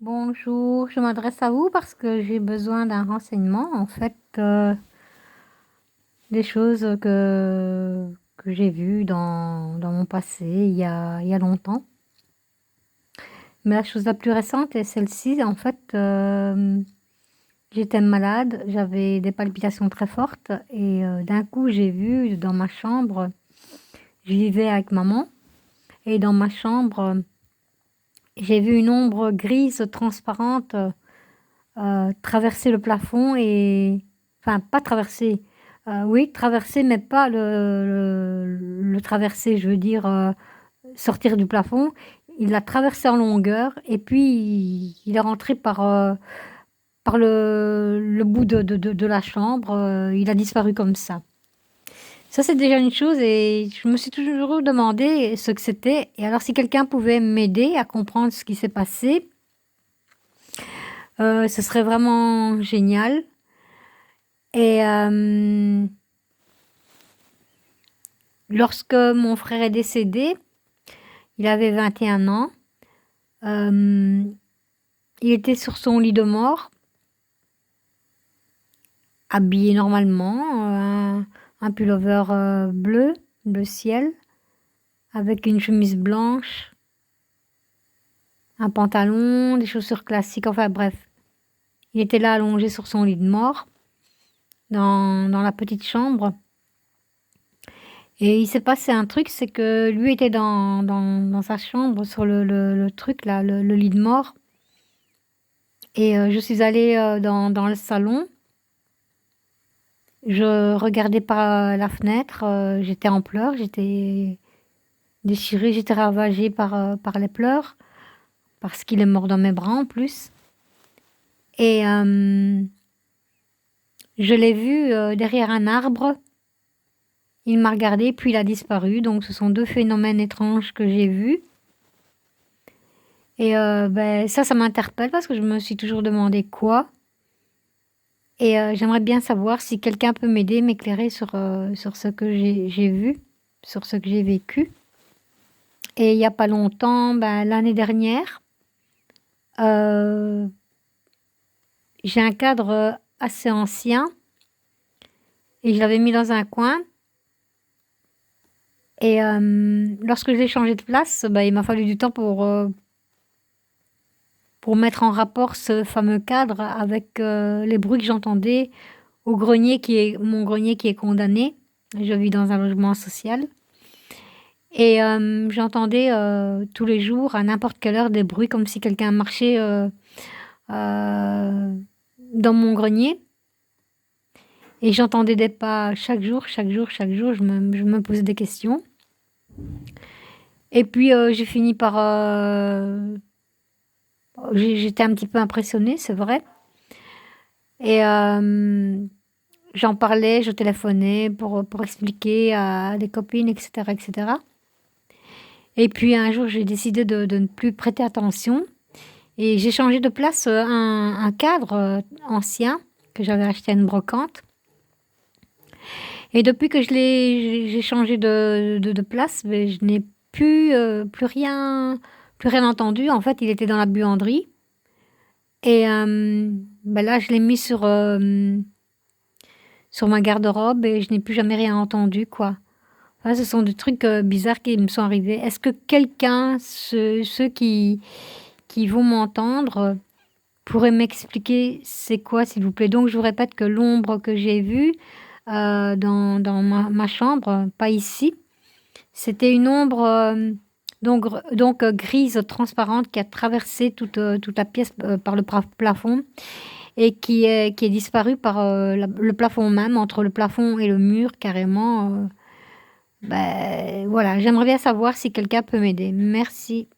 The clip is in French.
Bonjour, je m'adresse à vous parce que j'ai besoin d'un renseignement. En fait, des choses que j'ai vues dans mon passé il y a longtemps. Mais la chose la plus récente est celle-ci. En fait, j'étais malade, j'avais des palpitations très fortes et d'un coup, j'ai vu dans ma chambre, je vivais avec maman, et dans ma chambre, j'ai vu une ombre grise transparente traverser le plafond et enfin pas traverser, oui traverser mais pas le traverser, je veux dire, sortir du plafond. Il l'a traversé en longueur et puis il est rentré par le bout de la chambre, il a disparu comme ça. Ça, c'est déjà une chose et je me suis toujours demandé ce que c'était et alors si quelqu'un pouvait m'aider à comprendre ce qui s'est passé, ce serait vraiment génial. Et lorsque mon frère est décédé, il avait 21 ans. euh, il était sur son lit de mort, habillé normalement, un pullover bleu ciel, avec une chemise blanche, un pantalon, des chaussures classiques, enfin bref. Il était là allongé sur son lit de mort, dans la petite chambre. Et il s'est passé un truc, c'est que lui était dans sa chambre, sur le truc là, le lit de mort. Et je suis allée dans le salon. Je regardais par la fenêtre. J'étais en pleurs, j'étais déchirée, j'étais ravagée par les pleurs, parce qu'il est mort dans mes bras en plus. Et je l'ai vu derrière un arbre. Il m'a regardé, puis il a disparu. Donc ce sont deux phénomènes étranges que j'ai vus. Et ben, ça m'interpelle parce que je me suis toujours demandé quoi. Et j'aimerais bien savoir si quelqu'un peut m'aider, m'éclairer sur ce que j'ai vu, sur ce que j'ai vécu. Et il y a pas longtemps, ben, l'année dernière, heu, j'ai un cadre assez ancien et je l'avais mis dans un coin et lorsque je l'ai changé de place, bah, il m'a fallu du temps pour mettre en rapport ce fameux cadre avec, les bruits que j'entendais au grenier qui est mon grenier qui est condamné. Je vis dans un logement social. Et j'entendais, tous les jours, à n'importe quelle heure, des bruits comme si quelqu'un marchait, heu, dans mon grenier et j'entendais des pas chaque jour, chaque jour, chaque jour. Je me posais des questions et puis, j'ai fini par, j'étais un petit peu impressionnée, c'est vrai et j'en parlais, je téléphonais pour expliquer à des copines et cetera et cetera et puis un jour, j'ai décidé de ne plus prêter attention. Et j'ai changé de place, un cadre, ancien que j'avais acheté à une brocante et depuis que j'ai changé de place, beh, je n'ai plus rien entendu. En fait, il était dans la buanderie et bah, là, je l'ai mis sur ma garde-robe et je n'ai plus jamais rien entendu, quoi. Voilà, ce sont des trucs, bizarres qui me sont arrivés. Est-ce que quelqu'un, ceux qui vont m'entendre, pourrait m'expliquer c'est quoi, s'il vous plaît? Donc je vous répète que l'ombre que j'ai vue, dans ma chambre, pas ici, c'était une ombre, grise transparente qui a traversé toute la pièce, par le plafond et qui est disparue par, le plafond même, entre le plafond et le mur carrément, voilà, j'aimerais bien savoir si quelqu'un peut m'aider. Merci.